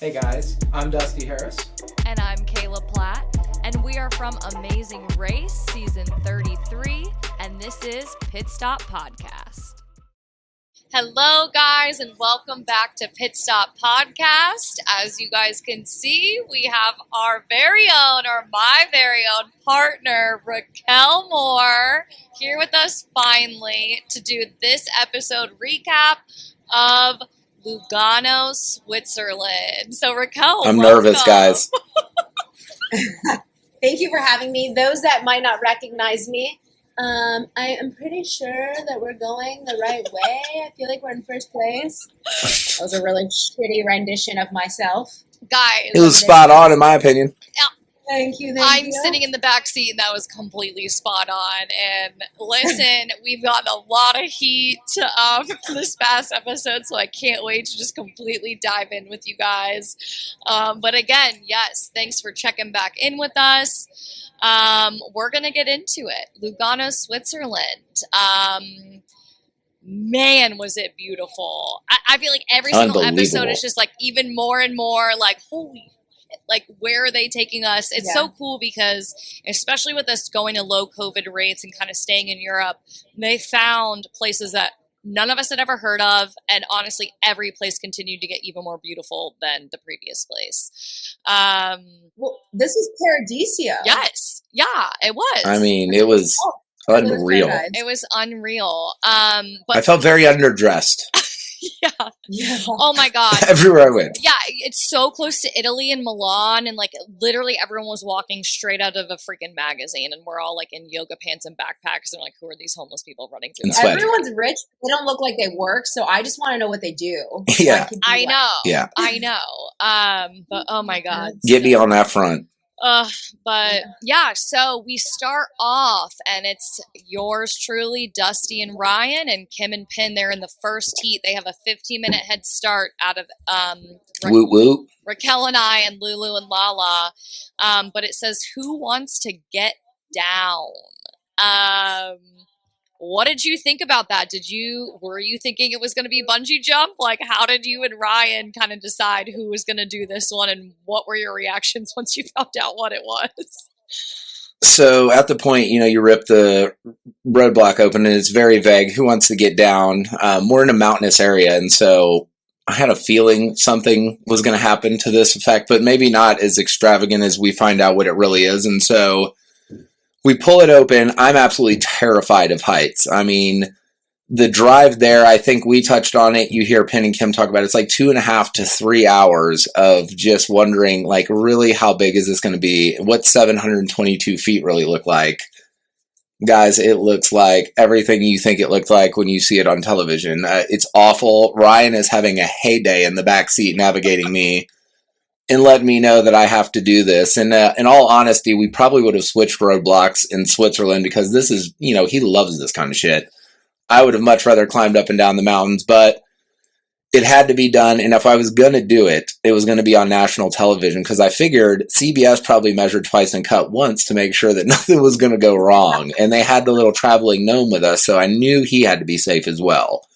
Hey guys, I'm Dusty Harris. And I'm Kayla Platt, and we are from Amazing Race Season 33, and this is Pitstop Podcast. Hello, guys, and welcome back to Pitstop Podcast. As you guys can see, we have our very own, or my very own partner, Raquel Moore, here with us finally to do this episode recap of Lugano, Switzerland. So Raquel, I'm welcome. nervous, guys. Thank you for having me. Those that might not recognize me, I am pretty sure that we're going the right way. I feel like we're in first place. That was a really shitty rendition of myself. Guys, It was spot on, in my opinion. Thank you. I'm sitting in the back seat, and that was completely spot on. And listen, we've gotten a lot of heat this past episode, so I can't wait to just completely dive in with you guys. But again, yes, thanks for checking back in with us. We're going to get into it. Lugano, Switzerland. Man, was it beautiful. I feel like every single episode is just like even more and more like, holy like, where are they taking us? It's so cool because, especially with us going to low COVID rates and kind of staying in Europe, they found places that none of us had ever heard of. And honestly, every place continued to get even more beautiful than the previous place. Well, this is Paradisio. Yes. Yeah, it was. I mean, it was unreal. It was unreal. But I felt very underdressed. Yeah. Oh my God. Everywhere I went. Yeah, it's so close to Italy and Milan, and like literally everyone was walking straight out of a freaking magazine, and we're all like in yoga pants and backpacks, and like, who are these homeless people running through? Everyone's rich. They don't look like they work, so I just want to know what they do. Yeah, I know. Yeah, I know. But oh my God, get me on that front. But yeah, so we start off, and it's yours truly, Dusty and Ryan, and Kim and Pin. They're in the first heat. They have a 15-minute head start out of Woot woot. Raquel and I, and Lulu and Lala. But it says, "Who wants to get down?" What did you think about that? Were you thinking it was going to be bungee jump? Like, how did you and Ryan kind of decide who was going to do this one, and what were your reactions once you found out what it was? So at the point, you rip the roadblock open, and it's very vague. Who wants to get down? We're in a mountainous area, and so I had a feeling something was going to happen to this effect, but maybe not as extravagant as we find out what it really is. And so we pull it open. I'm absolutely terrified of heights. I mean, the drive there, I think we touched on it. You hear Penn and Kim talk about it. It's like 2.5 to 3 hours of just wondering, like, really, how big is this going to be? What 722 feet really look like? Guys, it looks like everything you think it looked like when you see it on television. It's awful. Ryan is having a heyday in the back seat navigating me and let me know that I have to do this. And in all honesty, we probably would have switched roadblocks in Switzerland because this is, he loves this kind of shit. I would have much rather climbed up and down the mountains, but it had to be done. And if I was going to do it, it was going to be on national television because I figured CBS probably measured twice and cut once to make sure that nothing was going to go wrong. And they had the little traveling gnome with us, so I knew he had to be safe as well.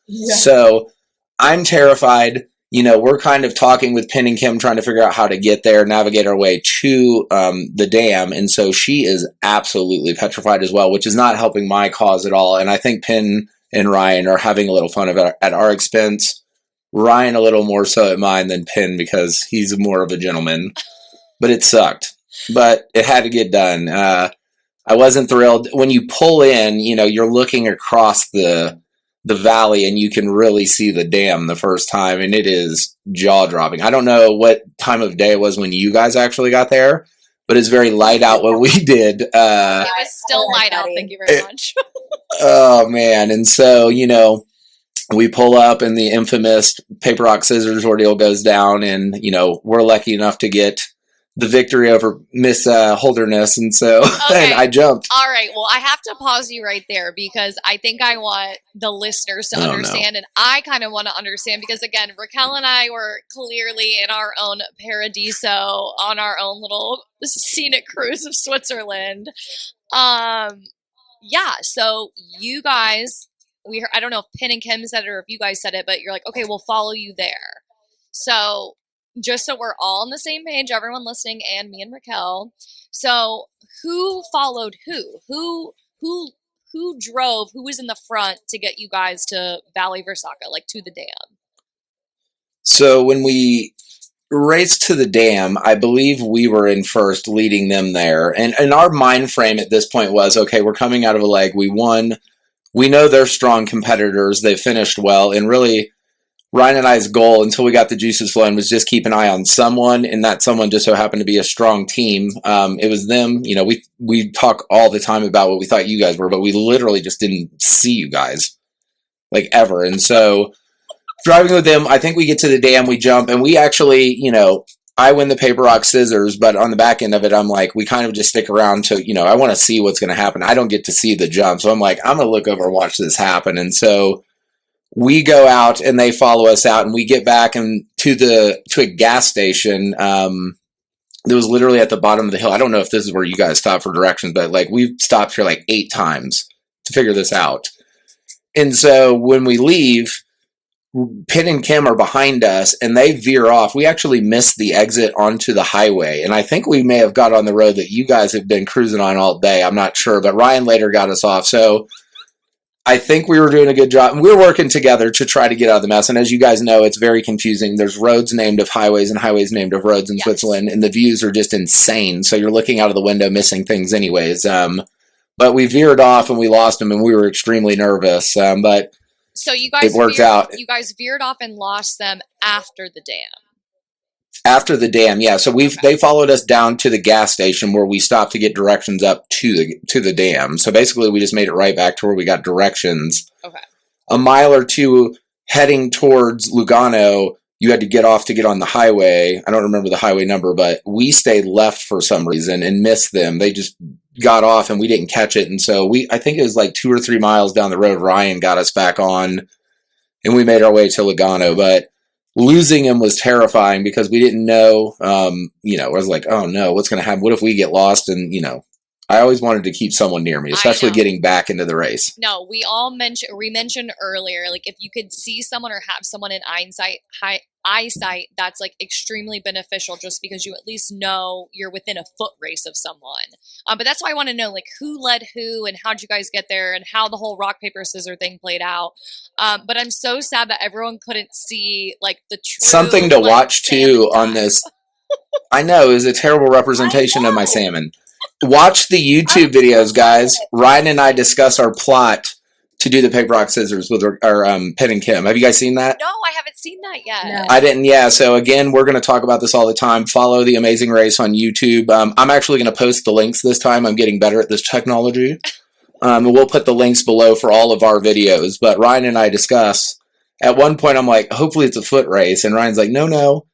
Yeah. So I'm terrified. We're kind of talking with Penn and Kim, trying to figure out how to get there, navigate our way to the dam. And so she is absolutely petrified as well, which is not helping my cause at all. And I think Penn and Ryan are having a little fun of it at our expense. Ryan a little more so at mine than Penn because he's more of a gentleman. But it sucked. But it had to get done. I wasn't thrilled. When you pull in, you're looking across the valley and you can really see the dam the first time, and it is jaw-dropping. I don't know what time of day it was when you guys actually got there, but it's very light out when we did. It was still light out, thank you very much. Oh, man. And so, we pull up and the infamous paper, rock, scissors ordeal goes down, and, we're lucky enough to get the victory over Miss Holderness, and so and I jumped. All right, well, I have to pause you right there because I think I want the listeners to understand, and I kind of want to understand because, again, Raquel and I were clearly in our own paradiso on our own little scenic cruise of Switzerland. Yeah, so you guys, I don't know if Penn and Kim said it or if you guys said it, but you're like, okay, we'll follow you there. So just so we're all on the same page, everyone listening and me and Raquel. So who followed who? Who drove? Who was in the front to get you guys to Valley Versaca, like to the dam? So when we raced to the dam, I believe we were in first, leading them there. And our mind frame at this point was, okay, we're coming out of a leg. We won. We know they're strong competitors. They finished well. And really, Ryan and I's goal until we got the juices flowing was just keep an eye on someone, and that someone just so happened to be a strong team. It was them. You know, we talk all the time about what we thought you guys were, but we literally just didn't see you guys, like, ever. And so driving with them, I think we get to the dam, we jump, and we actually, you know, I win the paper, rock, scissors, but on the back end of it, I'm like, we kind of just stick around to, you know, I want to see what's going to happen. I don't get to see the jump. So I'm like, I'm going to look over and watch this happen. And so we go out and they follow us out, and we get back and to a gas station that was literally at the bottom of the hill. I don't know if this is where you guys stop for directions, but like we've stopped here like 8 times to figure this out. And so when we leave, Pitt and Kim are behind us and they veer off. We actually missed the exit onto the highway. And I think we may have got on the road that you guys have been cruising on all day. I'm not sure, but Ryan later got us off. So I think we were doing a good job. And we were working together to try to get out of the mess. And as you guys know, it's very confusing. There's roads named of highways and highways named of roads in Switzerland. And the views are just insane. So you're looking out of the window, missing things anyways. But we veered off and we lost them and we were extremely nervous. But so you guys it worked out. You guys veered off and lost them after the dam. After the dam, yeah. So they followed us down to the gas station where we stopped to get directions up to the dam. So basically, we just made it right back to where we got directions. Okay. A mile or two heading towards Lugano, you had to get off to get on the highway. I don't remember the highway number, but we stayed left for some reason and missed them. They just got off and we didn't catch it. And so I think it was like 2 or 3 miles down the road, Ryan got us back on and we made our way to Lugano. But losing him was terrifying because we didn't know, you know, I was like, oh no, what's going to happen? What if we get lost? And, you know, I always wanted to keep someone near me, especially getting back into the race. No, we mentioned earlier, like if you could see someone or have someone in eyesight, that's like extremely beneficial just because you at least know you're within a foot race of someone. But that's why I want to know like who led who and how'd you guys get there and how the whole rock, paper, scissors thing played out. But I'm so sad that everyone couldn't see like the true something to watch too on this. I know, it was a terrible representation of my salmon. Watch the YouTube videos, guys. Ryan and I discuss our plot to do the paper, rock, scissors with our Pitt and Kim. Have you guys seen that? No, I haven't seen that yet. No. I didn't, yeah. So again, we're going to talk about this all the time. Follow The Amazing Race on YouTube. I'm actually going to post the links this time. I'm getting better at this technology. And we'll put the links below for all of our videos. But Ryan and I discuss. At one point, I'm like, hopefully it's a foot race. And Ryan's like, no.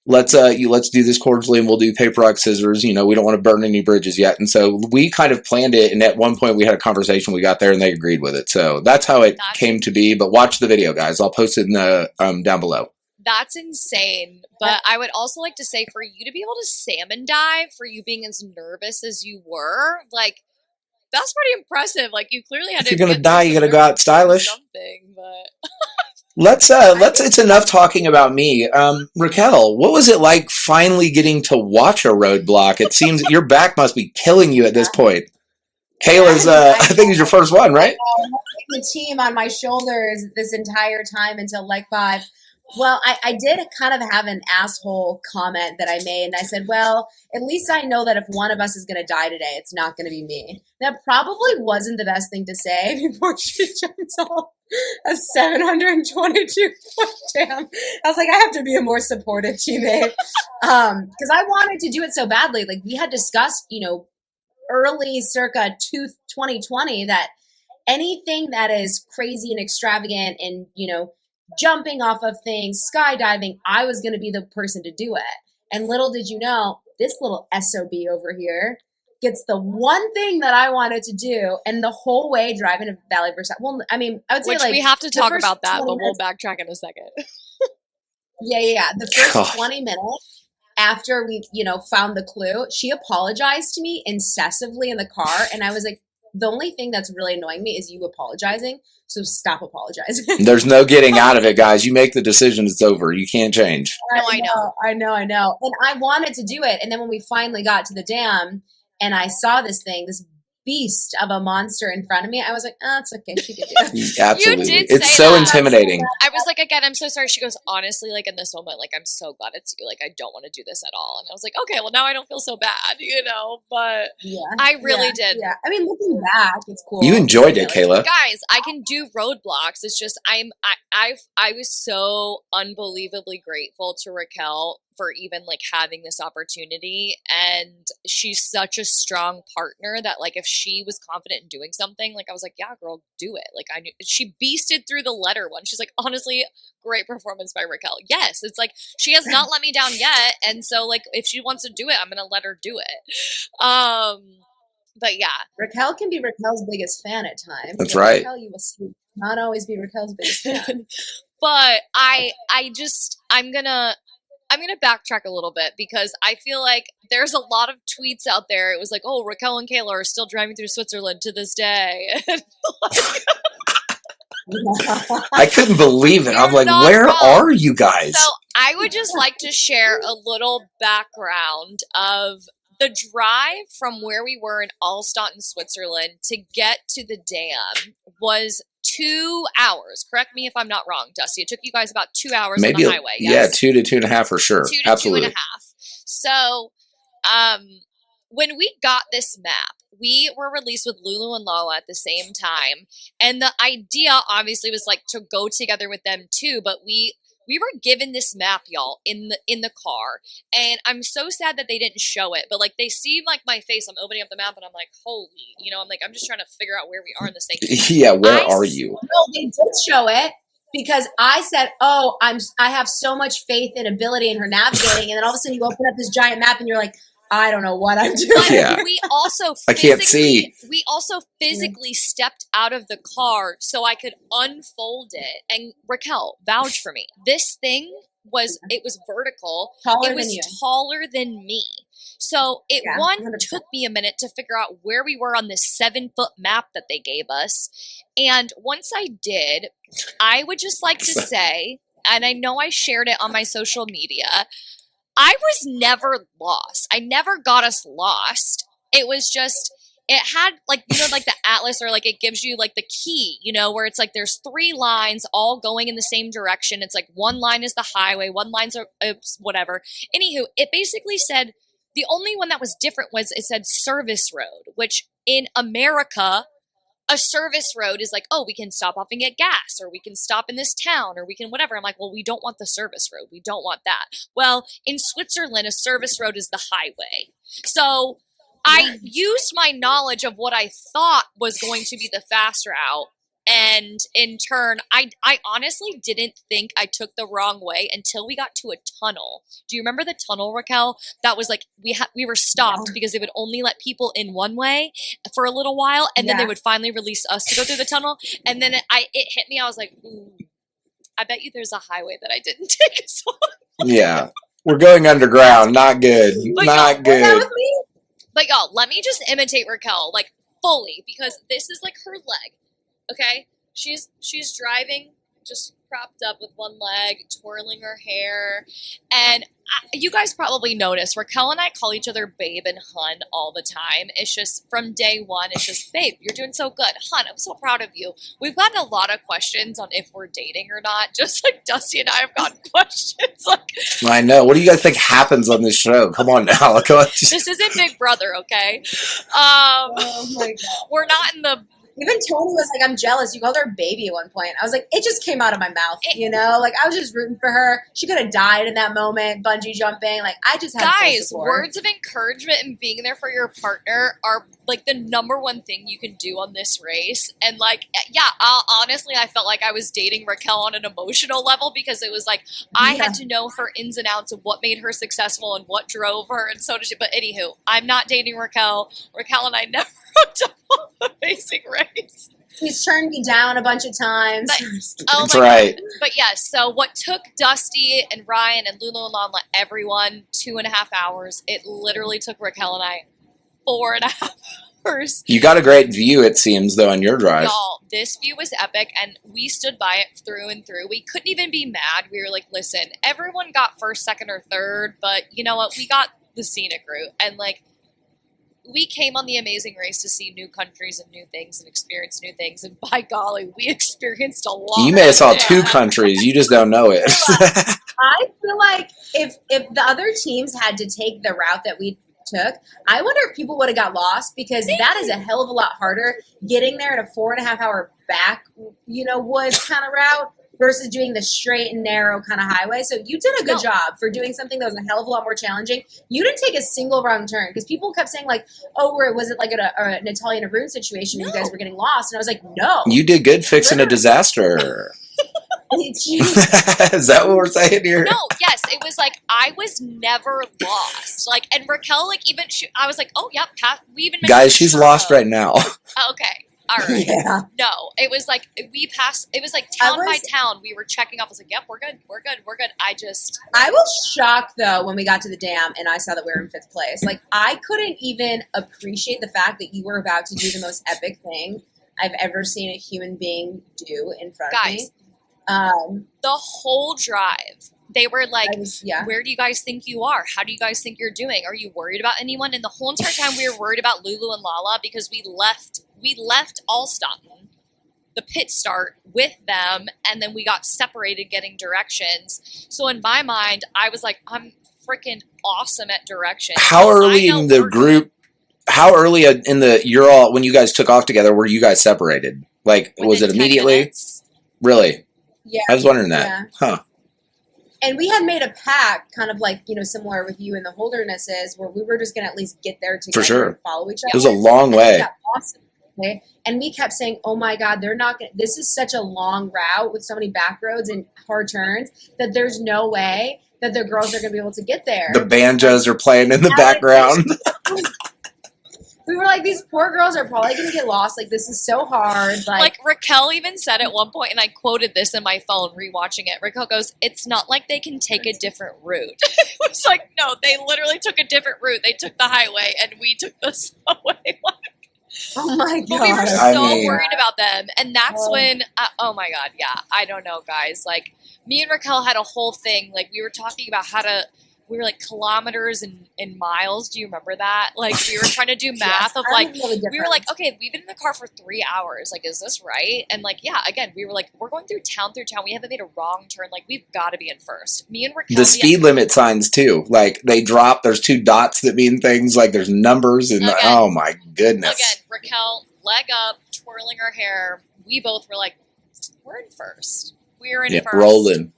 Let's do this cordially and we'll do paper, rock, scissors. You know, we don't want to burn any bridges yet. And so we kind of planned it. And at one point we had a conversation, we got there and they agreed with it. So that's how it came to be. But watch the video, guys. I'll post it in the down below. That's insane. But I would also like to say for you to be able to salmon dive, for you being as nervous as you were, like, that's pretty impressive. Like, you clearly had if you're going to die, you got to go out stylish. Something, but... Let's it's enough talking about me. Raquel, what was it like finally getting to watch a roadblock? It seems your back must be killing you at this point. Kayla's I think it's your first one, right? The team on my shoulders this entire time until leg 5. Well, I did kind of have an asshole comment that I made, and I said, well, at least I know that if one of us is going to die today, it's not going to be me. That probably wasn't the best thing to say before she jumps off a 722-foot dam. I was like, I have to be a more supportive teammate because I wanted to do it so badly. Like, we had discussed, you know, early circa 2020 that anything that is crazy and extravagant and, you know, jumping off of things, skydiving, I was going to be the person to do it. And little did you know, this little SOB over here gets the one thing that I wanted to do, and the whole way driving to Valley Versailles. Well, I mean, I would say we have to talk about that, but we'll backtrack in a second. Yeah. The first 20 minutes after we, you know, found the clue, she apologized to me incessantly in the car, and I was like, the only thing that's really annoying me is you apologizing. So stop apologizing. There's no getting out of it, guys. You make the decision, it's over. You can't change. No, I know. I know. And I wanted to do it. And then when we finally got to the dam and I saw this beast of a monster in front of me, I was like, oh, it's okay. She can do it. Absolutely. You did It's say so that. intimidating. I was like, again, I'm so sorry. She goes, honestly, like in this moment, like I'm so glad it's you. Like I don't want to do this at all. And I was like, okay, well now I don't feel so bad, but I really did. Yeah. I mean, looking back, it's cool. You enjoyed it, Kayla. Guys, I can do roadblocks. It's just I was so unbelievably grateful to Raquel for even like having this opportunity, and she's such a strong partner that like if she was confident in doing something, like I was like, yeah, girl, do it. Like I knew she beasted through the letter one. She's like, honestly, great performance by Raquel. Yes, it's like she has not let me down yet, and so like if she wants to do it, I'm gonna let her do it. But yeah, Raquel can be Raquel's biggest fan at times. That's right. Raquel, you will not always be Raquel's biggest fan. but I'm gonna backtrack a little bit because I feel like there's a lot of tweets out there. It was like, oh, Raquel and Kayla are still driving through Switzerland to this day. I couldn't believe it. I'm like, where are you guys? So I would just like to share a little background of the drive from where we were in Allstadt in Switzerland to get to the dam was 2 hours. Correct me if I'm not wrong, Dusty. It took you guys about 2 hours on the highway. Yes? Yeah, 2 to 2.5 for sure. 2 to Absolutely. 2.5. So, when we got this map, we were released with Lulu and Lala at the same time, and the idea obviously was like to go together with them too. But we were given this map, y'all, in the car, and I'm so sad that they didn't show it. But like they see like my face, I'm opening up the map, and I'm like, holy, I'm like, I'm just trying to figure out where we are in this thing. Yeah, where are you? No, they did show it because I said, oh, I have so much faith and ability in her navigating, and then all of a sudden you open up this giant map, and you're like, I don't know what I'm doing. Yeah. We also I can't see. We also physically stepped out of the car so I could unfold it. And Raquel, vouch for me. This thing was vertical. It was taller than me. So it 100%. Took me a minute to figure out where we were on this 7-foot map that they gave us. And once I did, I would just like to say, and I know I shared it on my social media, I was never lost. I never got us lost. It was just, it had like, like the atlas, or like it gives you like the key, where it's like there's 3 lines all going in the same direction. It's like one line is the highway, one line's whatever. Anywho, it basically said, the only one that was different was it said service road, which in America, a service road is like, oh, we can stop off and get gas, or we can stop in this town, or we can whatever. I'm like, well, we don't want the service road. We don't want that. Well, in Switzerland, a service road is the highway. So I used my knowledge of what I thought was going to be the fast route. And in turn, I honestly didn't think I took the wrong way until we got to a tunnel. Do you remember the tunnel, Raquel? That was like, we were stopped because they would only let people in one way for a little while, and then they would finally release us to go through the tunnel. And then it hit me. I was like, ooh, I bet you there's a highway that I didn't take us on. Yeah. We're going underground. Not good. Not good. But y'all, let me just imitate Raquel, like fully, because this is like her leg. Okay, she's driving, just propped up with one leg, twirling her hair, and you guys probably noticed Raquel and I call each other babe and hun all the time. It's just from day one. It's just, babe, you're doing so good, hun. I'm so proud of you. We've gotten a lot of questions on if we're dating or not. Just like Dusty and I have gotten questions. Like, I know. What do you guys think happens on this show? Come on now. This isn't Big Brother, okay? Oh my God. We're not in the. Even Tony was like, I'm jealous. You called her baby at one point. I was like, it just came out of my mouth, Like, I was just rooting for her. She could have died in that moment, bungee jumping. Like, I just had full support. Words of encouragement and being there for your partner are, like, the number one thing you can do on this race. And, like, honestly, I felt like I was dating Raquel on an emotional level because it was like, I had to know her ins and outs of what made her successful and what drove her, and so did she. But anywho, I'm not dating Raquel. Raquel and I never hooked up on the Amazing Race. He's turned me down a bunch of times. That's right. God. But yes, so what took Dusty and Ryan and Lulu and Lala, everyone, 2.5 hours, it literally took Raquel and I 4.5 hours. You got a great view, it seems, though, on your drive. Y'all, this view was epic, and we stood by it through and through. We couldn't even be mad. We were like, listen, everyone got first, second, or third, but you know what? We got the scenic route, and like, we came on the Amazing Race to see new countries and new things and experience new things, and by golly, we experienced a lot. You may have saw 2 countries. You just don't know it. I feel like if the other teams had to take the route that we took, I wonder if people would have got lost, because that is a hell of a lot harder getting there at a 4.5 hour back, woods kind of route versus doing the straight and narrow kind of highway. So you did a good job for doing something that was a hell of a lot more challenging. You didn't take a single wrong turn, because people kept saying like, oh, was it like an Italian room situation? You guys were getting lost. And I was like, no. You did good fixing a disaster. Is that what we're saying here? No, yes, it was like I was never lost. Like, and Raquel, like, even I was like, oh, yep, we even guys, she's lost right now. Okay, all right. Yeah. No, it was like we passed. It was like town by town. We were checking off. I was like, yep, we're good. I was shocked though when we got to the dam and I saw that we were in 5th place. Like, I couldn't even appreciate the fact that you were about to do the most epic thing I've ever seen a human being do in front of me. The whole drive, they were like, yeah. Where do you guys think you are? How do you guys think you're doing? Are you worried about anyone? And the whole entire time we were worried about Lulu and Lala, because we left Allston, the pit start, with them, and then we got separated getting directions. So in my mind, I was like, I'm freaking awesome at directions. How early in the group, when you guys took off together, were you guys separated? Like, was it immediately? Minutes. Really? Yeah. I was wondering that. Yeah. Huh. And we had made a pact, kind of like, similar with you and the Holdernesses, where we were just going to at least get there together. For sure. And follow each other. It was a long way. Yeah, awesome. Okay? And we kept saying, oh my God, they're not going to, this is such a long route with so many back roads and hard turns that there's no way that the girls are going to be able to get there. The banjos are playing in the background. We were like, these poor girls are probably going to get lost. Like, this is so hard. Like Raquel even said at one point, and I quoted this in my phone rewatching it. Raquel goes, it's not like they can take a different route. It was like, no, they literally took a different route. They took the highway, and we took the subway. Oh my God. But we were so worried about them. And that's when, oh my God, yeah, I don't know, guys. Like, me and Raquel had a whole thing. Like, we were talking about we were like kilometers and miles. Do you remember that? Like, we were trying to do math of like, we were like, okay, we've been in the car for 3 hours. Like, is this right? And like, yeah, again, we were like, we're going through town. We haven't made a wrong turn. Like, we've got to be in first. Me and Raquel. The speed limit signs too. Like, they drop, there's 2 dots that mean things. Like, there's numbers and again, oh my goodness. Again, Raquel, leg up, twirling her hair. We both were like, we're in first. We're in first. Rolling.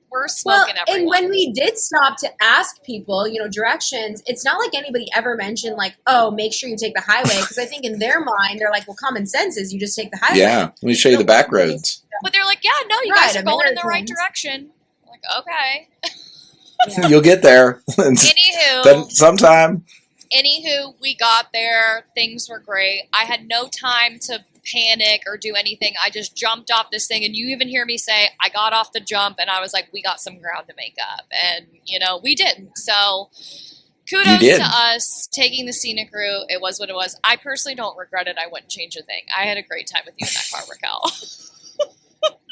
We're smoking everyone. And when we did stop to ask people, directions, it's not like anybody ever mentioned like, oh, make sure you take the highway. Because I think in their mind, they're like, well, common sense is you just take the highway. Yeah, let me show you the back roads. But they're like, yeah, no, you guys are going in the right direction. I'm like, okay. Yeah. You'll get there. Anywho. Sometime. Anywho, we got there. Things were great. I had no time to panic or do anything. I just jumped off this thing, and you even hear me say I got off the jump, and I was like, we got some ground to make up, and we did. So kudos to us taking the scenic route. It was what it was. I personally don't regret it. I wouldn't change a thing. I had a great time with you in that car, Raquel.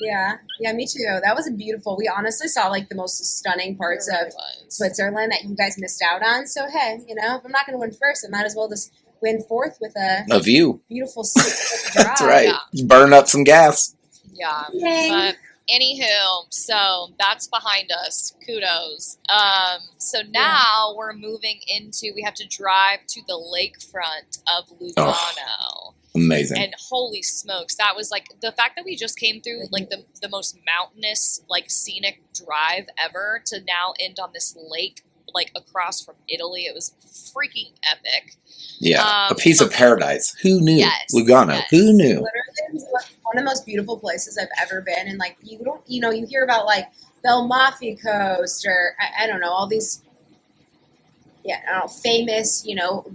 Yeah, me too. That was beautiful. We honestly saw like the most stunning parts of Switzerland that you guys missed out on. So hey, if I'm not going to win first, I might as well just win fourth with a view. Beautiful drive. That's right. Yeah. Burn up some gas. Yeah. Yay. But anywho, so that's behind us. Kudos. So now we're moving into, we have to drive to the lakefront of Lugano. Oh, amazing. And holy smokes, that was like, the fact that we just came through like the most mountainous, like scenic drive ever to now end on this lake, like across from Italy. It was freaking epic. Yeah, a piece of paradise. Who knew? Yes, Lugano. yes. Who knew? Literally one of the most beautiful places I've ever been. And like, you don't, you hear about like the Amalfi Coast or I don't know, all these, famous,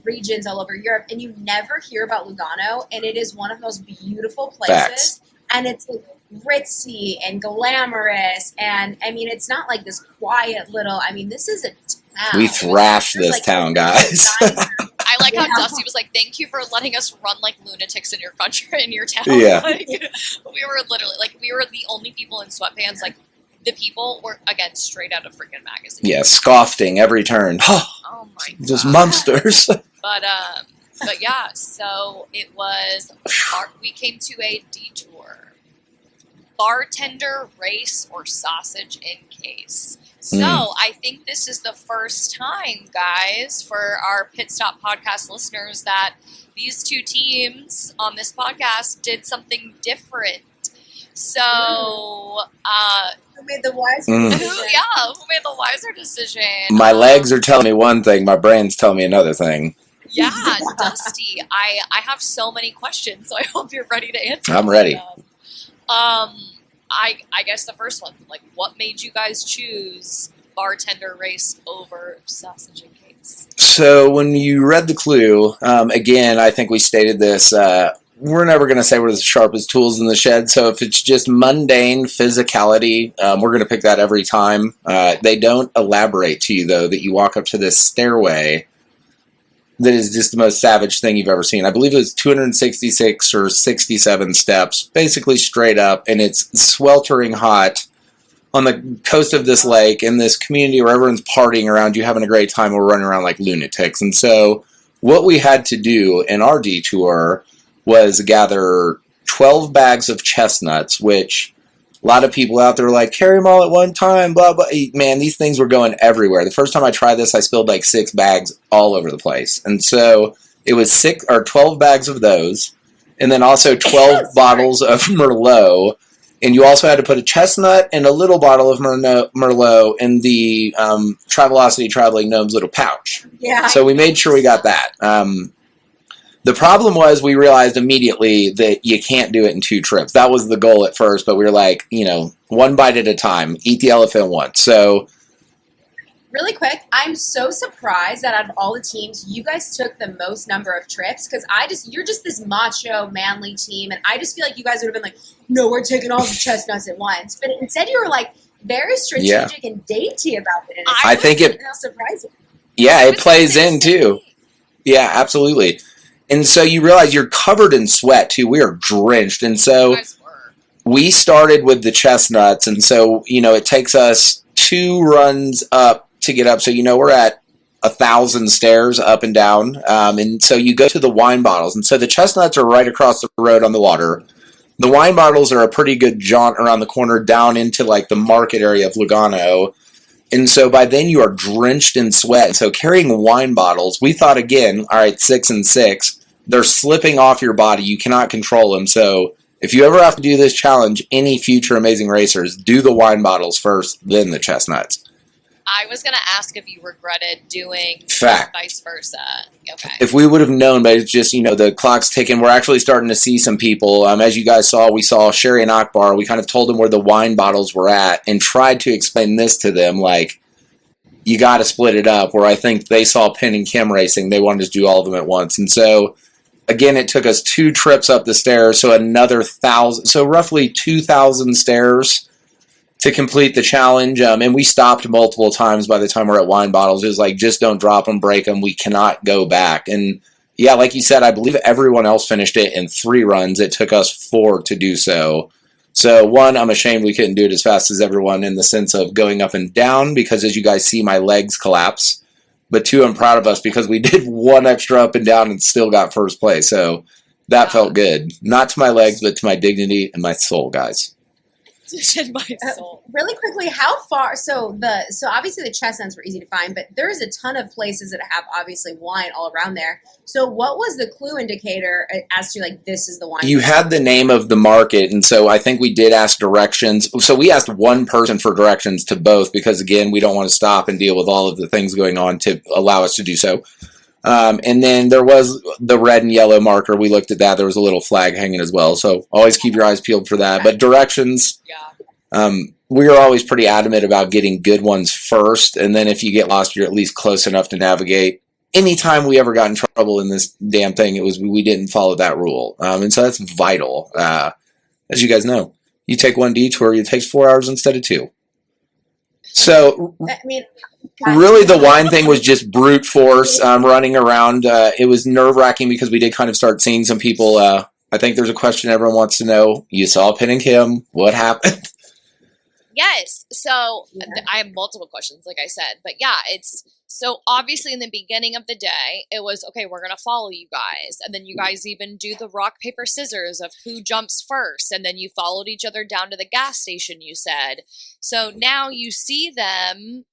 regions all over Europe. And you never hear about Lugano. And it is one of the most beautiful places. Facts. And it's like ritzy and glamorous. And I mean, it's not like this quiet little, this is a town. We thrashed this town, guys. I like how Dusty was like, "Thank you for letting us run like lunatics in your country, in your town." Yeah. Like, we were literally we were the only people in sweatpants. Like, the people were again straight out of freaking magazine. Yeah, scoffing every turn. Oh my god, those monsters. But yeah, so it was. We came to a detour. Bartender race or sausage in case. So I think this is the first time, guys, for our Pit Stop podcast listeners that these two teams on this podcast did something different. So, who made the wiser decision? who made the wiser decision? My legs are telling me one thing, my brain's telling me another thing. Yeah, Dusty, I have so many questions, so I hope you're ready to answer. I'm ready. I guess the first one, like, what made you guys choose bartender race over sausage and cakes? So when you read the clue, again, I think we stated this, we're never going to say we're the sharpest tools in the shed, so if it's just mundane physicality, we're going to pick that every time. They don't elaborate to you, though, that you walk up to this stairway that is just the most savage thing you've ever seen. I believe it was 266 or 67 steps, basically straight up, and it's sweltering hot on the coast of this lake in this community where everyone's partying around you, having a great time. We're running around like lunatics. And so what we had to do in our detour was gather 12 bags of chestnuts, which a lot of people out there are like, carry them all at one time, blah, blah. Man, these things were going everywhere. The first time I tried this, I spilled like 6 bags all over the place. And so it was 12 bags of those, and then also 12 bottles of Merlot. And you also had to put a chestnut and a little bottle of Merlot in the Travelocity Traveling Gnome's little pouch. Yeah. So we made sure we got that. The problem was we realized immediately that you can't do it in 2 trips. That was the goal at first, but we were like, one bite at a time. Eat the elephant once. So, really quick, I'm so surprised that out of all the teams, you guys took the most number of trips, because you're just this macho, manly team, and I just feel like you guys would have been like, no, we're taking all the chestnuts at once. But instead you were like very strategic and dainty about it. And I think it surprising. Yeah, it plays in too. Yeah, absolutely. And so you realize you're covered in sweat too. We are drenched. And so we started with the chestnuts. And so, it takes us 2 runs up to get up. So, we're at 1,000 stairs up and down. And so you go to the wine bottles. And so the chestnuts are right across the road on the water. The wine bottles are a pretty good jaunt around the corner down into like the market area of Lugano. And so by then you are drenched in sweat. So carrying wine bottles, we thought again, all right, 6 and 6. They're slipping off your body. You cannot control them. So if you ever have to do this challenge, any future Amazing Racers, do the wine bottles first, then the chestnuts. I was going to ask if you regretted doing vice versa. Okay. If we would have known, but it's just, the clock's ticking. We're actually starting to see some people. As you guys saw, we saw Sherry and Akbar. We kind of told them where the wine bottles were at and tried to explain this to them, like, you got to split it up, where I think they saw Penn and Kim racing. They wanted to do all of them at once. And so, again, it took us 2 trips up the stairs, so another 1,000, so roughly 2,000 stairs to complete the challenge. And we stopped multiple times by the time we're at wine bottles. It was like, just don't drop them, break them. We cannot go back. And yeah, like you said, I believe everyone else finished it in 3 runs. It took us 4 to do so. So 1, I'm ashamed we couldn't do it as fast as everyone in the sense of going up and down, because as you guys see, my legs collapse. But 2, I'm proud of us because we did 1 extra up and down and still got first place. So that felt good. Not to my legs, but to my dignity and my soul, guys. In my soul. Really quickly, how far? So obviously the chestnuts were easy to find, but there's a ton of places that have obviously wine all around there. So what was the clue indicator as to like this is the wine? You had the name of the market, and so I think we did ask directions. So we asked one person for directions to both because again we don't want to stop and deal with all of the things going on to allow us to do so. And then there was the red and yellow marker. We looked at that. There was a little flag hanging as well. So always keep your eyes peeled for that. But directions, we are always pretty adamant about getting good ones first. And then if you get lost, you're at least close enough to navigate. Anytime we ever got in trouble in this damn thing, it was we didn't follow that rule. And so that's vital. As you guys know, you take one detour, it takes 4 hours instead of 2. So, I mean, Really, the wine thing was just brute force running around. It was nerve-wracking because we did kind of start seeing some people. I think there's a question everyone wants to know. You saw Penn and Kim. What happened? Yes. So Yeah. I have multiple questions, like I said. But yeah, it's so obviously in the beginning of the day, it was okay, we're going to follow you guys. And then you guys even do the rock, paper, scissors of who jumps first. And then you followed each other down to the gas station, you said. So now you see them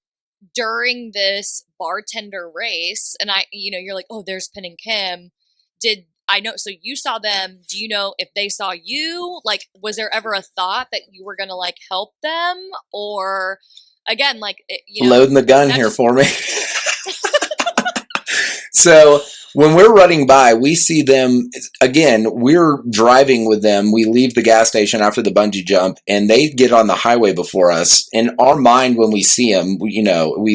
during this bartender race. And you're like, oh, there's Penn and Kim. I know, so you saw them. Do you know if they saw you? Like, was there ever a thought that you were going to, like, help them? Or, again, like, Loading the gun here for me. So, when we're running by, we see them, again, we're driving with them. We leave the gas station after the bungee jump, and they get on the highway before us. In our mind, when we see them, we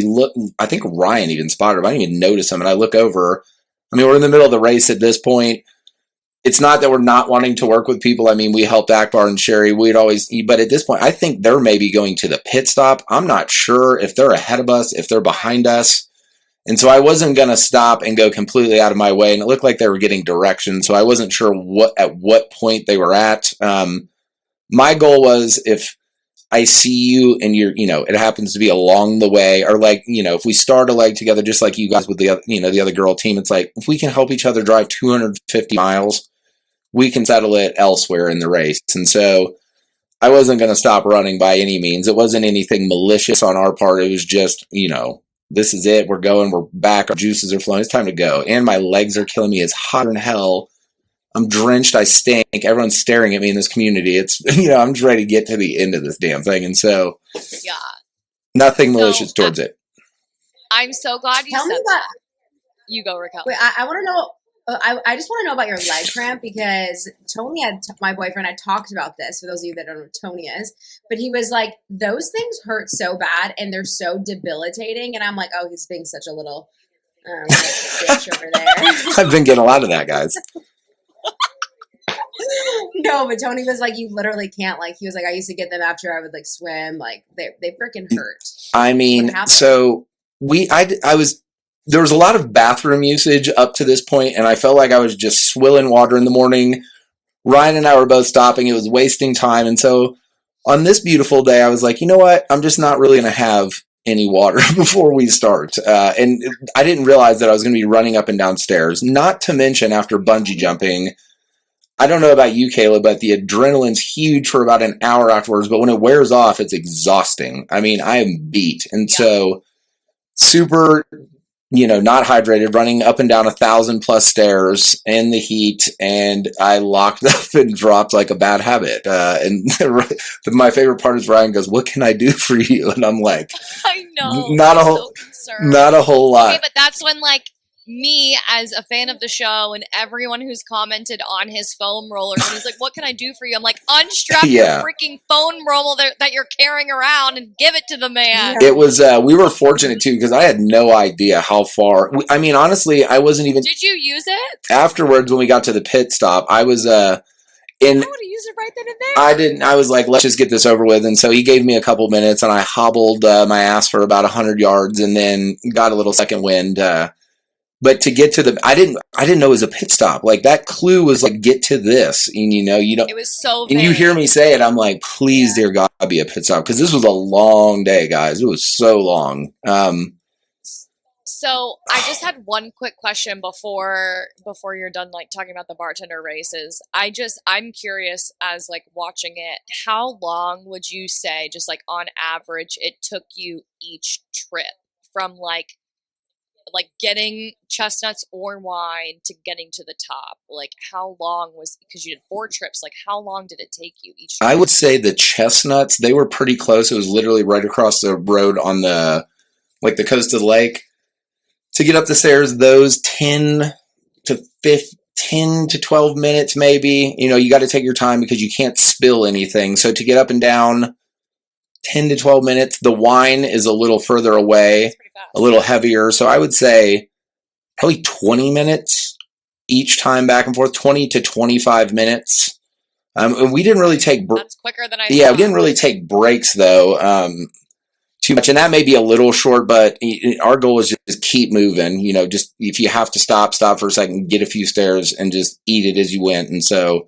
look, I think Ryan even spotted them. I didn't even notice them, and I look over. I mean, we're in the middle of the race at this point. It's not that we're not wanting to work with people. I mean, we helped Akbar and Sherry. But at this point, I think they're maybe going to the pit stop. I'm not sure if they're ahead of us, if they're behind us. And so I wasn't going to stop and go completely out of my way. And it looked like they were getting direction. So I wasn't sure at what point they were at. My goal was if I see you and it happens to be along the way, or like, if we start a leg together, just like you guys with the other girl team, it's like, if we can help each other drive 250 miles, we can settle it elsewhere in the race. And so I wasn't going to stop running by any means. It wasn't anything malicious on our part. It was just, this is it. We're going, we're back. Our juices are flowing. It's time to go. And my legs are killing me. It's hotter than hell. I'm drenched. I stink. Everyone's staring at me in this community. It's, I'm just ready to get to the end of this damn thing. And so, yeah, nothing malicious towards it. I'm so glad you Tell said me that. You go, Raquel. Wait, I want to know. I just want to know about your leg cramp because Tony my boyfriend had talked about this. For those of you that don't know what Tony is, but he was like, those things hurt so bad and they're so debilitating. And I'm like, oh, he's being such a little bitch over there. I've been getting a lot of that, guys. No, but Tony was like, you literally can't. Like, he was like, I used to get them after I would like swim. Like, they freaking hurt. I mean, so there was a lot of bathroom usage up to this point, and I felt like I was just swilling water in the morning. Ryan and I were both stopping. It was wasting time. And so on this beautiful day, I was like, you know what? I'm just not really going to have any water before we start. And I didn't realize that I was going to be running up and down stairs. Not to mention after bungee jumping, I don't know about you, Kayla, but the adrenaline's huge for about an hour afterwards. But when it wears off, it's exhausting. I mean, I am beat. And so super, not hydrated, running up and down 1,000+ stairs in the heat. And I locked up and dropped like a bad habit. And my favorite part is Ryan goes, what can I do for you? And I'm like, I know. Not a whole lot. Okay, but that's when me as a fan of the show and everyone who's commented on his foam roller, and he's like, what can I do for you? I'm like, unstrap your freaking foam roller that you're carrying around and give it to the man. It was, we were fortunate too, because I had no idea how far, I mean, honestly, I wasn't even. Did you use it? Afterwards, when we got to the pit stop, I was, I would have used it right then and there. I didn't, I was like, let's just get this over with. And so he gave me a couple minutes and I hobbled my ass for about 100 yards and then got a little second wind, but to get to I didn't know it was a pit stop. Like that clue was like, get to this. And you don't. It was so vague. And you hear me say it, I'm like, please, dear God, be a pit stop. Because this was a long day, guys. It was so long. So I just had one quick question before you're done talking about the bartender races. I'm curious as watching it, how long would you say just on average it took you each trip from getting chestnuts or wine to getting to the top? How long because you did 4 trips, how long did it take you each trip? I would say the chestnuts, they were pretty close. It was literally right across the road on the coast of the lake. To get up the stairs, those 10 to 12 minutes maybe. You got to take your time because you can't spill anything. So to get up and down, 10 to 12 minutes. The wine is a little further away, a little heavier. So I would say probably 20 minutes each time back and forth, 20 to 25 minutes. And we didn't really take That's quicker than I thought. Yeah, we didn't really take breaks though. too much. And that may be a little short, but our goal is just keep moving. Just if you have to stop for a second, get a few stairs and just eat it as you went. And so,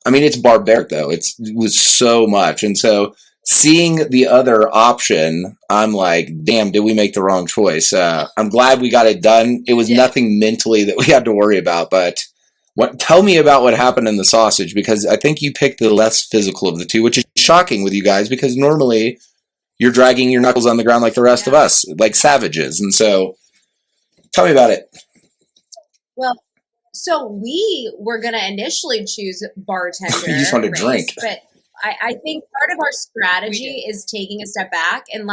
it's barbaric though. It was so much. And so seeing the other option, I'm like, damn, did we make the wrong choice? I'm glad we got it done. It was nothing mentally that we had to worry about, but tell me about what happened in the sausage, because I think you picked the less physical of the two, which is shocking with you guys, because normally you're dragging your knuckles on the ground like the rest of us, like savages. And so tell me about it. Well, so we were going to initially choose bartender. You just want to drink. But I think part of our strategy is taking a step back and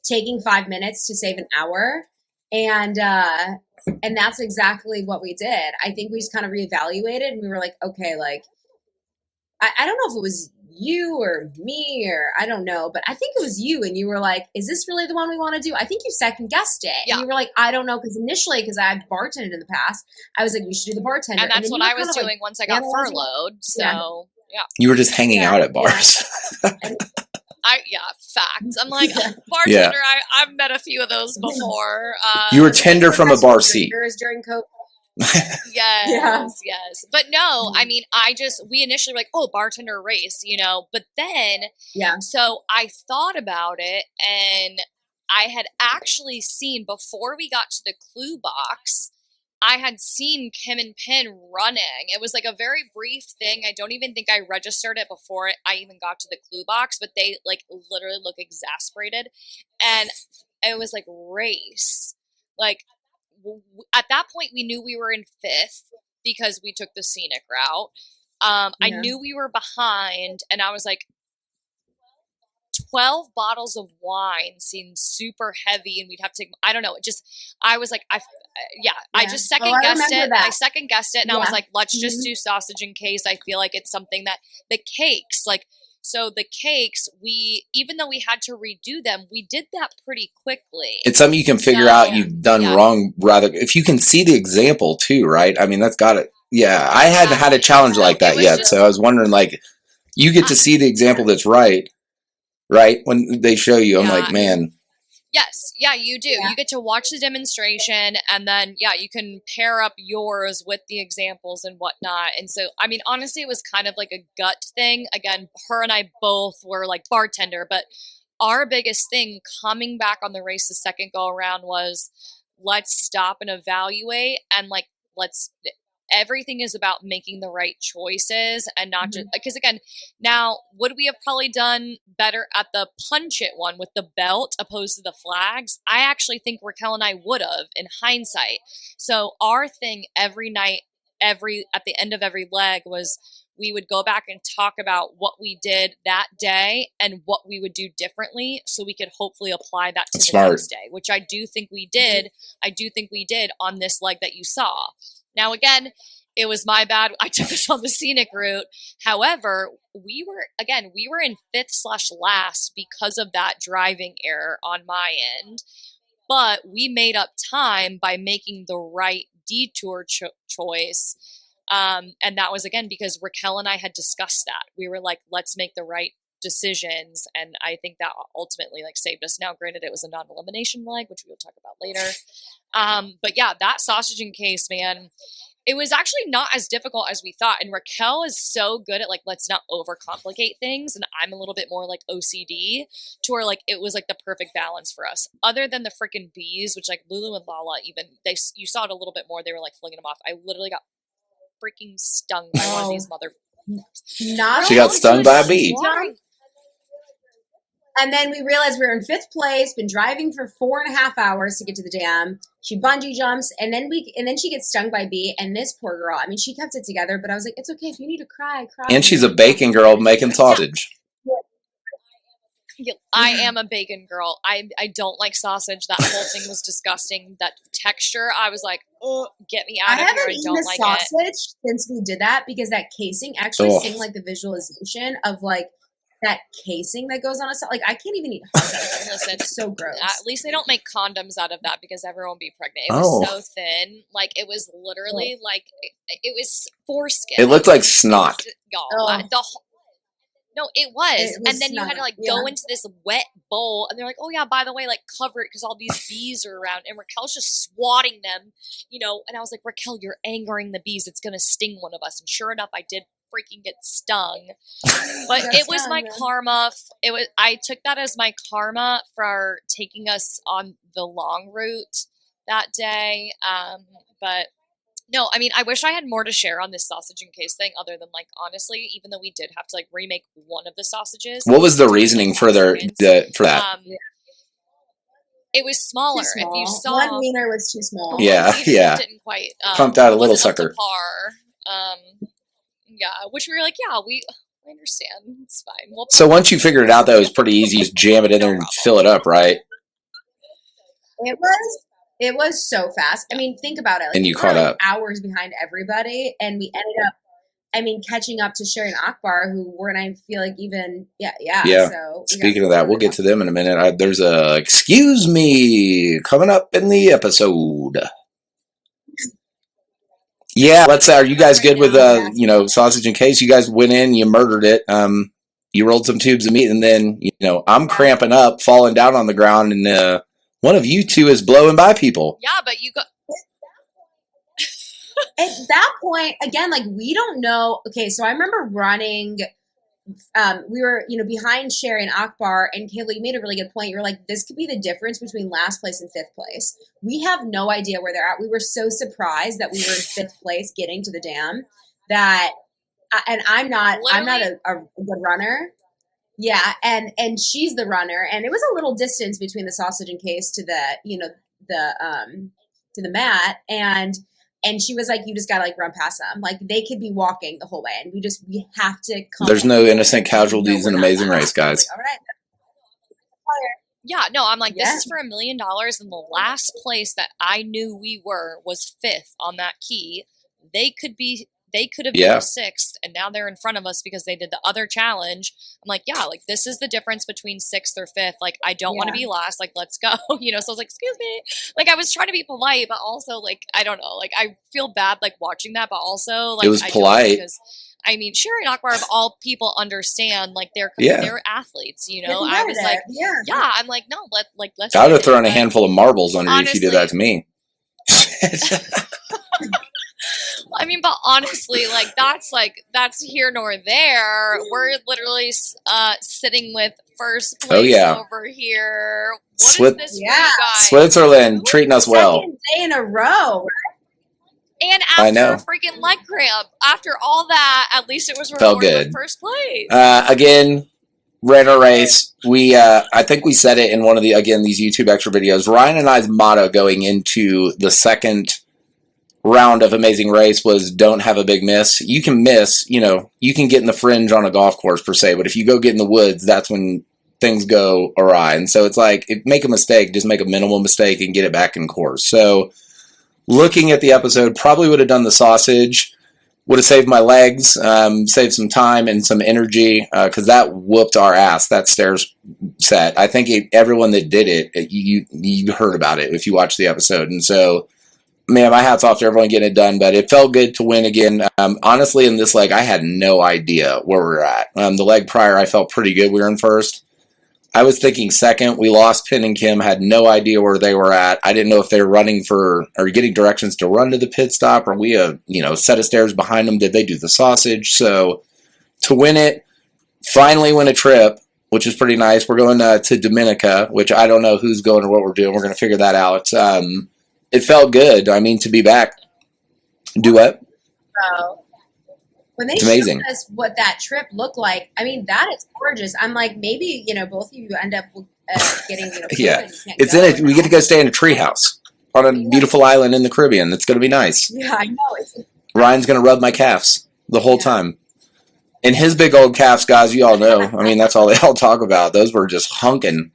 taking 5 minutes to save an hour. And that's exactly what we did. I think we just kind of reevaluated and we were like, okay, I don't know if it was you or me or I don't know, but I think it was you. And you were like, is this really the one we want to do? I think you second guessed it. Yeah. And you were like, I don't know. Because I've bartended in the past. I was like, we should do the bartender. And that's what I was doing once I got furloughed. So yeah. You were just hanging out at bars. Facts. I'm like, bartender, I've met a few of those before. You were tender from a bar seat. During COVID. Yes. But no, we initially were like, oh, bartender race, but then, so I thought about it and I had actually seen, before we got to the clue box, I had seen Kim and Pin running. It was like a very brief thing. I don't even think I registered it before I even got to the clue box, but they literally look exasperated. And it was like race. At that point, we knew we were in 5th because we took the scenic route. I knew we were behind, and I was like, 12 bottles of wine seemed super heavy, and we'd have to, I don't know. I was like, I just second guessed it. I second guessed it, and I was like, let's just do sausage in case. I feel like it's something that the cakes, so the cakes, even though we had to redo them, we did that pretty quickly. It's something you can figure out you've done wrong, rather, if you can see the example too, right? That's got it. Yeah, I hadn't had a challenge like that yet, so I was wondering, you get to see the example that's right, when they show you. I'm like, man. Yes, you do. You get to watch the demonstration, and then, you can pair up yours with the examples and whatnot. And so, honestly, it was kind of like a gut thing. Again, her and I both were bartender, but our biggest thing coming back on the race the second go around was, let's stop and evaluate, and everything is about making the right choices and not just because, again, now would we have probably done better at the punch it one with the belt opposed to the flags? I actually think Raquel and I would have in hindsight. So our thing every night, at the end of every leg, was we would go back and talk about what we did that day and what we would do differently, so we could hopefully apply that to the next day, which I do think we did. I do think we did on this leg that you saw. Now, again, it was my bad. I took us on the scenic route. However, we were in 5th/last because of that driving error on my end. But we made up time by making the right detour choice. And that was, again, because Raquel and I had discussed that. We were like, let's make the right decisions. And I think that ultimately saved us. Now, granted, it was a non-elimination leg, which we'll talk about later. But that sausage and case, man, it was actually not as difficult as we thought. And Raquel is so good at let's not overcomplicate things. And I'm a little bit more OCD, to where it was the perfect balance for us. Other than the freaking bees, which Lulu and Lala, even you saw it a little bit more. They were flinging them off. I literally got freaking stung by one of these She got stung by a bee. And then we realized we were in 5th place, been driving for 4.5 hours to get to the dam. She bungee jumps, and then she gets stung by a bee. And this poor girl, she kept it together, but I was like, it's okay. If you need to cry, cry. And she's a bacon girl making sausage. I am a bacon girl. I don't like sausage. That whole thing was disgusting. That texture, I was like, oh, get me out of here. I don't like it. I haven't eaten the sausage since we did that, because that casing actually seemed like the visualization of that casing that goes on a salad. I can't even eat hot dogs. Listen, it's so gross. At least they don't make condoms out of that, because everyone would be pregnant. It was so thin. It was literally it was foreskin. It looked like snot. No, No, it was. And then you not, had to like go into this wet bowl, and they're like, "Oh yeah, by the way, like cover it because all these bees are around." And Raquel's just swatting them, And I was like, "Raquel, you're angering the bees. It's gonna sting one of us." And sure enough, I did freaking get stung. But it was my karma. I took that as my karma for taking us on the long route that day. But. No, I mean, I wish I had more to share on this sausage and case thing other than, like, honestly, even though we did have to, like, remake one of the sausages. What was the reasoning for for that? It was smaller. If you saw... One wiener was too small. Yeah. Didn't quite... pumped out a little sucker. Up to par. Yeah, which we were like, yeah, we understand. It's fine. So once you figured it out, though, it was pretty easy. Just jam it in there and fill it up, right? It was so fast. I mean, think about it. Like, and you caught up. Hours behind everybody, and we ended up, catching up to Sherry and Akbar, who weren't, I feel like, even, yeah. So speaking of that, we'll get to them in a minute. There's a excuse me coming up in the episode. Yeah, are you guys good with sausage and case? You guys went in, you murdered it. You rolled some tubes of meat, and then I'm cramping up, falling down on the ground, and one of you two is blowing by people. Yeah, but you got... At that point, again, like, we don't know. Okay, so I remember running. We were, behind Sherry and Akbar, and Kayla, you made a really good point. You were like, this could be the difference between last place and fifth place. We have no idea where they're at. We were so surprised that we were in fifth place getting to the dam that, and I'm not a good runner. Yeah, and she's the runner, and it was a little distance between the sausage and case to the to the mat, and she was like, you just gotta like run past them, like they could be walking the whole way, and we have to come. There's no innocent casualties in Amazing Race, guys. All right. Yeah, no, I'm like, this is for $1 million, and the last place that I knew we were was fifth on that key. They could have been sixth, and now they're in front of us because they did the other challenge. I'm like, yeah, like this is the difference between sixth or fifth. Like, I don't want to be last. Like, let's go. So I was like, excuse me. Like, I was trying to be polite, but also like, I don't know. Like, I feel bad like watching that, but also like it was polite because I mean, Sherry and Akbar of all people understand like they're athletes. I was like, I'm like, no, let's. I would have thrown a handful of marbles on you if you did that to me. I mean, but honestly, that's here nor there. We're literally sitting with first place over here. What is this for you guys? Switzerland treating us well. Second day in a row, right? And after a freaking leg cramp, after all that, at least it was rewarded with first place. Again, ran a race. We, I think we said it in one of these YouTube extra videos. Ryan and I's motto going into the second round of Amazing Race was don't have a big miss. You can miss, you can get in the fringe on a golf course per se, but if you go get in the woods, that's when things go awry. And so it's like, make a mistake, just make a minimal mistake and get it back in course. So looking at the episode, probably would have done the sausage, would have saved my legs, saved some time and some energy, because that whooped our ass, that stairs set. I think everyone that did it, you heard about it if you watched the episode. And so, man, my hat's off to everyone getting it done, but it felt good to win again. Honestly, in this leg, I had no idea where we were at. The leg prior, I felt pretty good. We were in first. I was thinking second. We lost Penn and Kim, had no idea where they were at. I didn't know if they were running or getting directions to run to the pit stop, or we a set of stairs behind them. Did they do the sausage? So to win it, finally win a trip, which is pretty nice. We're going to Dominica, which I don't know who's going or what we're doing. We're going to figure that out. It felt good. I mean, to be back. Do what? When they showed us what that trip looked like, I mean, that is gorgeous. I'm like, maybe, both of you end up getting, yeah. It's in it. We get to go stay in a treehouse on a beautiful island in the Caribbean. It's going to be nice. Yeah, I know. Ryan's going to rub my calves the whole time. And his big old calves, guys, you all know. I mean, that's all they all talk about. Those were just hunking.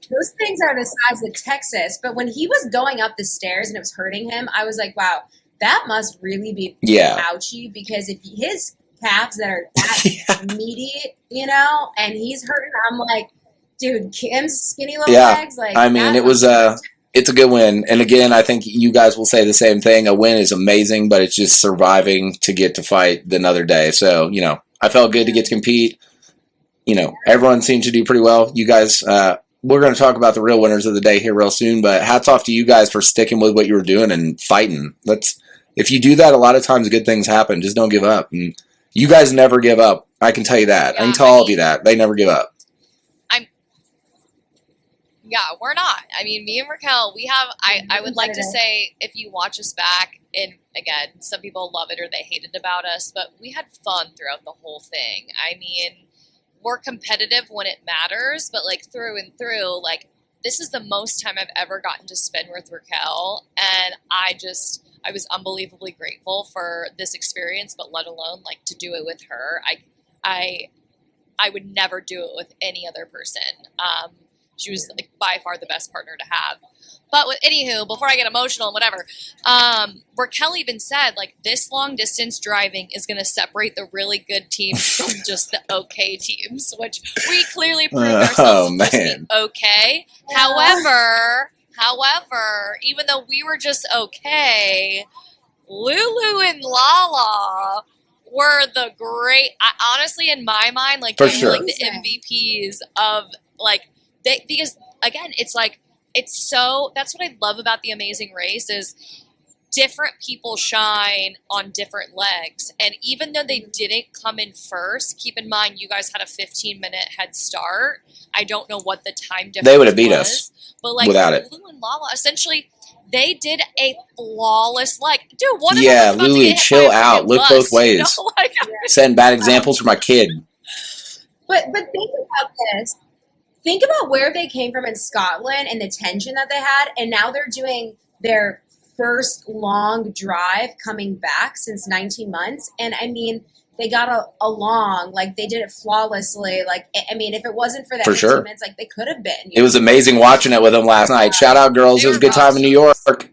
Those things are the size of Texas. But when he was going up the stairs and it was hurting him, I was like, wow, that must really be ouchy. Because if his calves that are that meaty, and he's hurting, I'm like, dude, Kim's skinny little legs. Like, I mean, it's a good win. And again, I think you guys will say the same thing. A win is amazing, but it's just surviving to get to fight another day. So, I felt good to get to compete. Everyone seemed to do pretty well. You guys, we're going to talk about the real winners of the day here real soon, but hats off to you guys for sticking with what you were doing and fighting. If you do that, a lot of times good things happen. Just don't give up. And you guys never give up. I can tell you that. Yeah, I can tell all of you that. They never give up. Yeah, we're not. I mean, me and Raquel, we have, I would like to say, if you watch us back, and again, some people love it or they hate it about us, but we had fun throughout the whole thing. I mean, we're competitive when it matters, but like through and through, like this is the most time I've ever gotten to spend with Raquel, and I was unbelievably grateful for this experience, but let alone like to do it with her. I would never do it with any other person. She was like by far the best partner to have. But anywho, before I get emotional and whatever, Raquel even said like this long distance driving is going to separate the really good teams from just the okay teams, which we clearly proved ourselves to just be okay. However, even though we were just okay, Lulu and Lala were the great. Honestly, in my mind, like For they sure. were like the MVPs of like. Because again, it's like that's what I love about the Amazing Race is different people shine on different legs, and even though they didn't come in first, keep in mind you guys had a 15-minute head start. I don't know what the time difference They would have beat was, us but like without it. Lulu and Lala essentially they did a flawless dude. One of them Yeah, was about to Lulu, get hit chill by a out. freaking Look bus, both ways. Setting bad examples for my kid. But think about this. Think about where they came from in Scotland and the tension that they had, and now they're doing their first long drive coming back since 19 months. And I mean, they got along, like they did it flawlessly. Like, I mean, if it wasn't for that For 15 sure. minutes, like they could have been. It was amazing watching it with them last night. Shout out, girls. It was a good time in New York.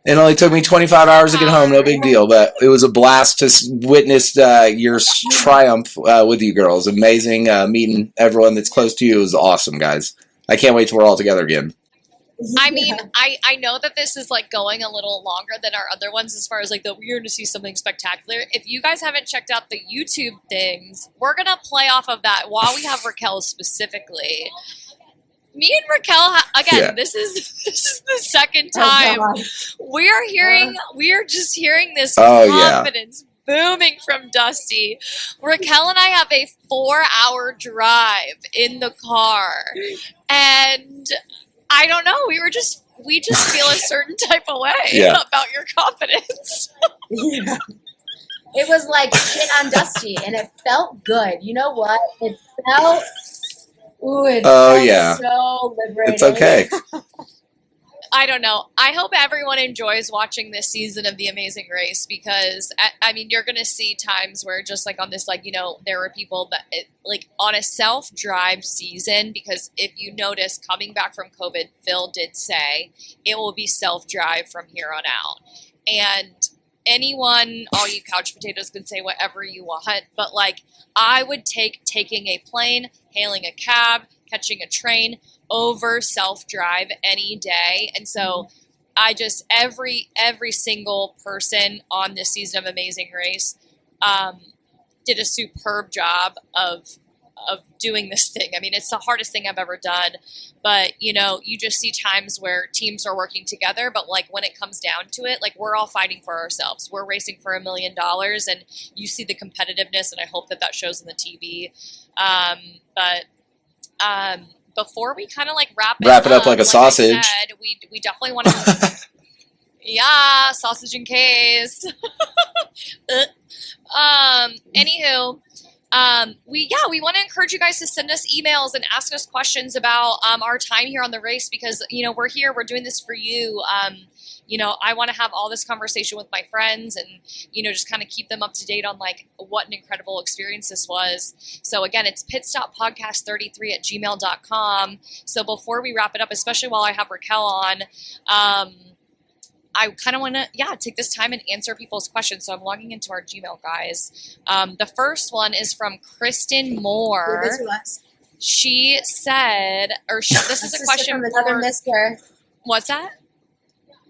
It only took me 25 hours to get home. No big deal. But it was a blast to witness your triumph with you girls. Amazing meeting everyone that's close to you. It was awesome, guys. I can't wait till we're all together again. I mean, I know that this is like going a little longer than our other ones as far as like we're going to see something spectacular. If you guys haven't checked out the YouTube things, we're going to play off of that while we have Raquel specifically. Me and Raquel, again, this is the second time we are just hearing this confidence booming from Dusty. Raquel and I have a 4-hour drive in the car, and I don't know, we just feel a certain type of way about your confidence. Yeah. It was like shit on Dusty, and it felt good. You know what? It felt. Ooh, it felt so liberating. It's okay. I don't know. I hope everyone enjoys watching this season of The Amazing Race because, I mean, you're going to see times where just like on this, like, you know, there were people that, like, on a self-drive season, because if you notice, coming back from COVID, Phil did say it will be self-drive from here on out. And anyone, all you couch potatoes can say whatever you want, but, like, I would take taking a plane, hailing a cab, catching a train over self-drive any day. And so I just, every single person on this season of Amazing Race did a superb job of doing this thing. I mean, it's the hardest thing I've ever done, but you know, you just see times where teams are working together, but like when it comes down to it, like we're all fighting for ourselves. We're racing for $1 million, and you see the competitiveness, and I hope that shows on the TV. Before we kind of like wrap it up like a sausage. I said, we definitely want to. Yeah, sausage and case. Anywho, we want to encourage you guys to send us emails and ask us questions about our time here on the race, because you know we're here, we're doing this for you. You know, I want to have all this conversation with my friends and, you know, just kind of keep them up to date on like what an incredible experience this was. So again, it's pitstoppodcast33@gmail.com. So before we wrap it up, especially while I have Raquel on, I kind of want to, take this time and answer people's questions. So I'm logging into our Gmail, guys. The first one is from Kristen Moore. She said, this is a question from another Mr. What's that?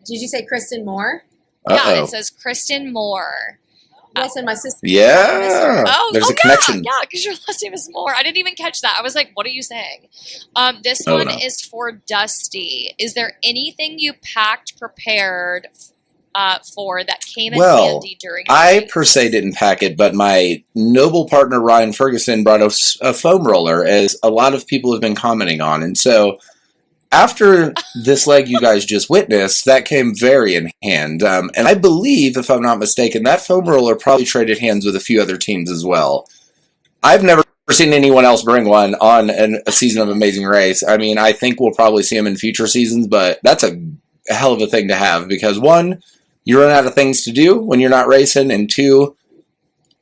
Did you say Kristen Moore? Yeah, it says Kristen Moore. Listen, my sister. Yeah. Oh, There's a yeah, connection. yeah, because your last name is Moore. I didn't even catch that. I was like, what are you saying? This Oh, one no. is for Dusty. Is there anything you packed prepared for that came in Well, handy during the I race? per se didn't pack it, but my noble partner Ryan Ferguson brought a foam roller, as a lot of people have been commenting on. And so after this leg you guys just witnessed, that came very in hand. And I believe, if I'm not mistaken, that foam roller probably traded hands with a few other teams as well. I've never seen anyone else bring one on a season of Amazing Race. I mean, I think we'll probably see them in future seasons, but that's a hell of a thing to have because, one, you run out of things to do when you're not racing, and two,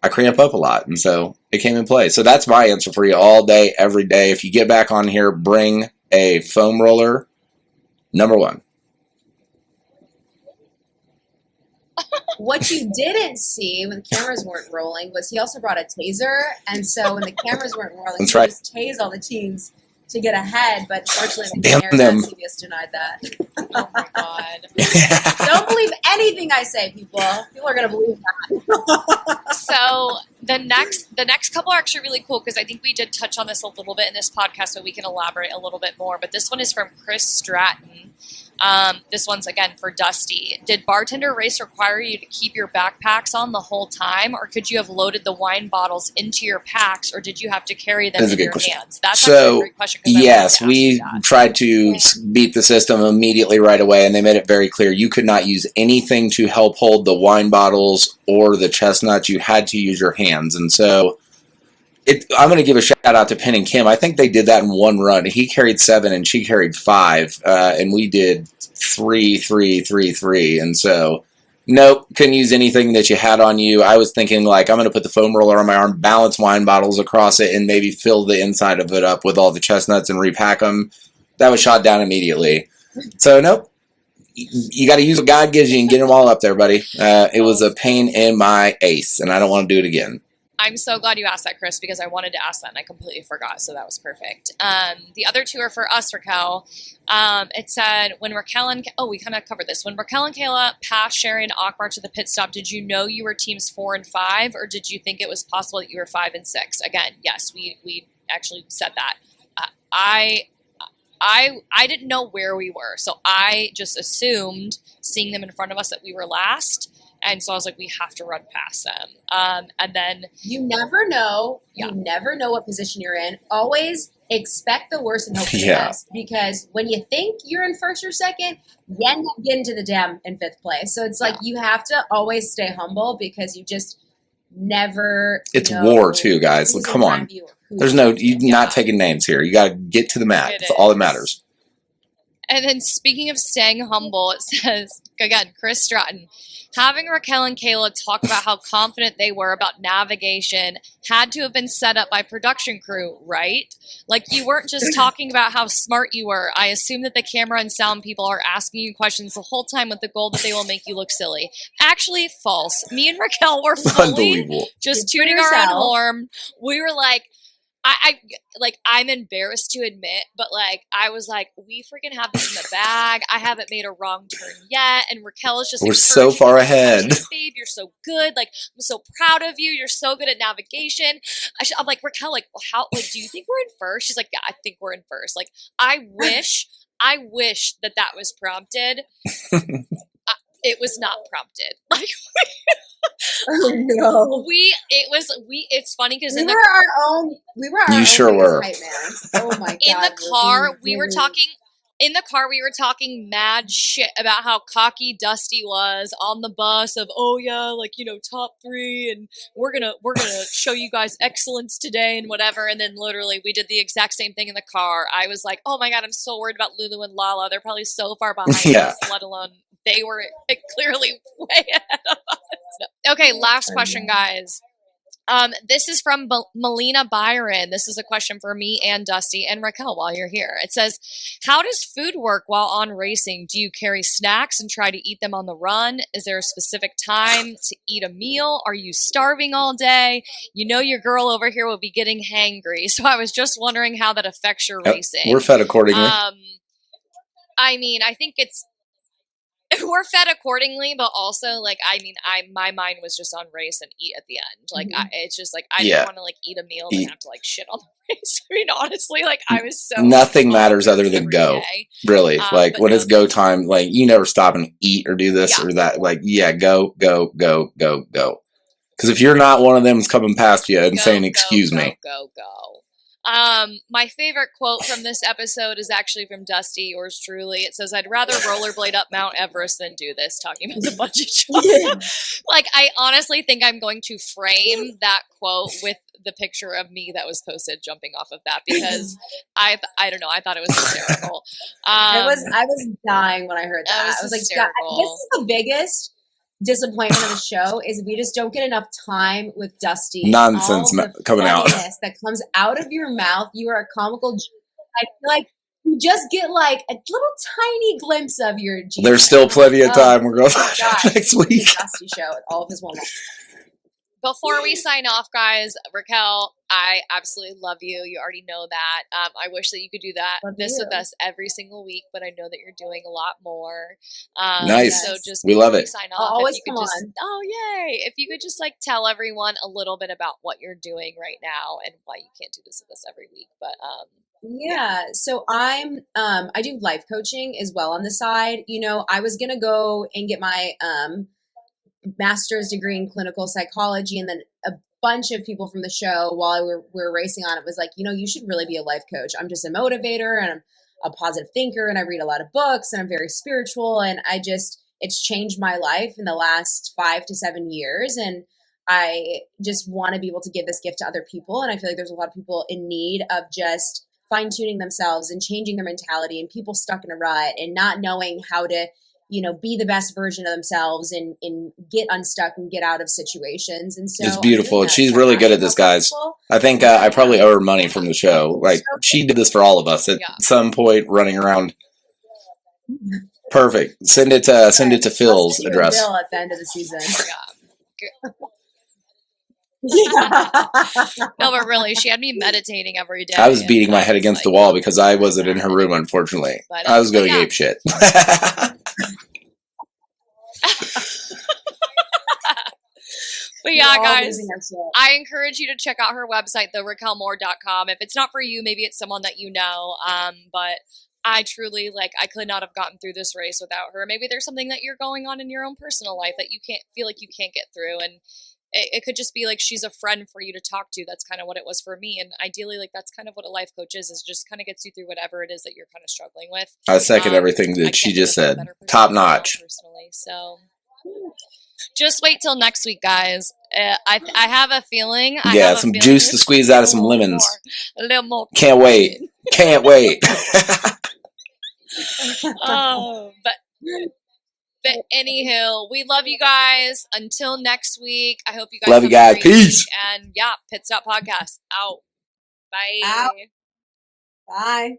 I cramp up a lot, and so it came in play. So that's my answer for you all day, every day. If you get back on here, bring a foam roller, number one. What you didn't see when the cameras weren't rolling was he also brought a taser, and so when the cameras weren't rolling, That's he right. just tased all the teams to get ahead. But fortunately, the Damn cameras them. on CBS denied that. Oh my god. Don't believe anything I say, people. People are gonna believe that. So the next couple are actually really cool because I think we did touch on this a little bit in this podcast, but we can elaborate a little bit more. But this one is from Chris Stratton. This one's again for Dusty. Did bartender race require you to keep your backpacks on the whole time, or could you have loaded the wine bottles into your packs, or did you have to carry them That's a in good your question. hands? That's actually a So, great question. 'Cause I wanted yes, to ask we you that. tried to beat the system immediately right away, and they made it very clear you could not use anything to help hold the wine bottles or the chestnuts. You had to use your hands. And so I'm going to give a shout out to Penn and Kim. I think they did that in one run. He carried 7 and she carried 5, and we did 3, 3, 3, 3. And so, nope, couldn't use anything that you had on you. I was thinking, like, I'm going to put the foam roller on my arm, balance wine bottles across it, and maybe fill the inside of it up with all the chestnuts and repack them. That was shot down immediately. So, nope. You got to use what God gives you and get them all up there, buddy. It was a pain in my ace, and I don't want to do it again. I'm so glad you asked that, Chris, because I wanted to ask that and I completely forgot, so that was perfect. The other two are for us, Raquel. It said, when Raquel and... Oh, we kind of covered this. When Raquel and Kayla passed Sherry and Akbar to the pit stop, did you know you were teams 4 and 5, or did you think it was possible that you were 5 and 6? Again, yes, we actually said that. I didn't know where we were, so I just assumed, seeing them in front of us, that we were last. And so I was like, we have to run past them. And then You never know. Yeah. You never know what position you're in. Always expect the worst and hope for the Yeah. best. Because when you think you're in first or second, you end up getting to the dam in 5th place. So it's like you have to always stay humble because you just never It's know war, too, guys. who's Come in on. front of you or who's There's no... behind you. You're not taking names here. You got to get to the mat. It That's all that is. matters. And then speaking of staying humble, it says, again, Chris Stratton, having Raquel and Kayla talk about how confident they were about navigation had to have been set up by production crew, right? Like, you weren't just talking about how smart you were. I assume that the camera and sound people are asking you questions the whole time with the goal that they will make you look silly. Actually, false. Me and Raquel were fully Unbelievable. just Good for tooting our own yourself. horn. We were like, I'm embarrassed to admit, but like, I was like, we freaking have this in the bag. I haven't made a wrong turn yet. And Raquel is just We're so encouraging far me. ahead. She's like, babe, you're so good. Like, I'm so proud of you. You're so good at navigation. I'm like, Raquel, like, do you think we're in first? She's like, yeah, I think we're in first. Like, I wish that was prompted. It was not prompted. Like, Oh no. it's funny because We were our own You sure biggest were. hype mans. Oh my god. in the car we we were talking mad shit about how cocky Dusty was on the bus of, oh yeah, like, you know, top 3 and we're gonna show you guys excellence today and whatever. And then literally we did the exact same thing in the car. I was like, oh my god, I'm so worried about Lulu and Lala. They're probably so far behind Yeah. us, let alone they were clearly way ahead of us. Okay, last question, guys. This is from Melina Byron. This is a question for me and Dusty and Raquel while you're here. It says, how does food work while on racing? Do you carry snacks and try to eat them on the run? Is there a specific time to eat a meal? Are you starving all day? You know your girl over here will be getting hangry. So I was just wondering how that affects your Yep. racing. We're fed accordingly. I mean, I think it's we're fed accordingly, but also like my mind was just on race and eat at the end. Like it's just like I didn't want to like eat a meal and have to like shit on the race. I mean, honestly, like I was so nothing matters other than go. Day. Really, like when it's go time, like you never stop and eat or do this or that. Like go. Because if you're not, one of them's coming past you and saying, "Excuse me." Go. My favorite quote from this episode is actually from Dusty, yours truly. It says, "I'd rather rollerblade up Mount Everest than do this," talking about the bungee jump. Like, I honestly think I'm going to frame that quote with the picture of me that was posted jumping off of that, because I don't know, I thought it was hysterical. I was dying when I heard that. I was hysterical. Like, this is the biggest disappointment of the show, is we just don't get enough time with Dusty. Nonsense coming out. That comes out of your mouth. You are a comical genius. I feel like you just get like a little tiny glimpse of your genius. There's still plenty of time. We're going next week. The Dusty show, all of his one. Before we sign off, guys, Raquel, I absolutely love you. You already know that. I wish that you could do with us every single week, but I know that you're doing a lot more. Nice. So just we love it. Sign off, I'll always come on. Oh, yay! If you could just like tell everyone a little bit about what you're doing right now and why you can't do this with us every week, but yeah. So I do life coaching as well on the side. You know, I was gonna go and get my master's degree in clinical psychology, and then a bunch of people from the show while we were racing on it was like, you know, you should really be a life coach. I'm just a motivator and I'm a positive thinker and I read a lot of books and I'm very spiritual, and it's changed my life in the last 5 to 7 years, and I just want to be able to give this gift to other people. And I feel like there's a lot of people in need of just fine-tuning themselves and changing their mentality, and people stuck in a rut and not knowing how to, you know, be the best version of themselves and get unstuck and get out of situations. And so it's beautiful. She's really good at this, guys. I think I probably owe her money from the show. Like, she did this for all of us at some point, running around. Perfect. Send it to Phil's address. Bill at the end of the season. No, but really, she had me meditating every day. I was beating my head against the wall because I wasn't in her room, unfortunately. But, I was going ape shit. But yeah, guys, I encourage you to check out her website, though, raquelmoore.com. If it's not for you, maybe it's someone that you know. But I truly, I could not have gotten through this race without her. Maybe there's something that you're going on in your own personal life that you can't feel like you can't get through. And it could just be like she's a friend for you to talk to. That's kind of what it was for me. And ideally, that's kind of what a life coach is just kind of gets you through whatever it is that you're kind of struggling with. I second everything that she just said. Top notch. Personally, so just wait till next week, guys. I have a feeling. Some juice to squeeze out of some lemons. A little more. Can't wait. Can't wait. But anywho, we love you guys. Until next week, I hope you guys love you guys. Peace. And yeah, Pitstop Podcast out. Bye. Out. Bye.